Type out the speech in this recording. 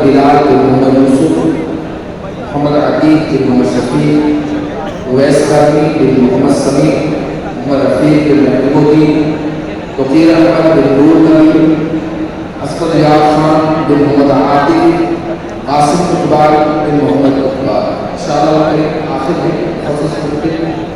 بلال بن محمد یوسف، محمد عتیق بن محمد شفیق، اویس قادری بن محمد سمیع، محمد رفیق بن محمودی، توقیر احمد بن نور علی، اسد یار خان بن محمد عاطف، قاسم اقبال بن محمد اقبال. انشاءاللہ آخر میں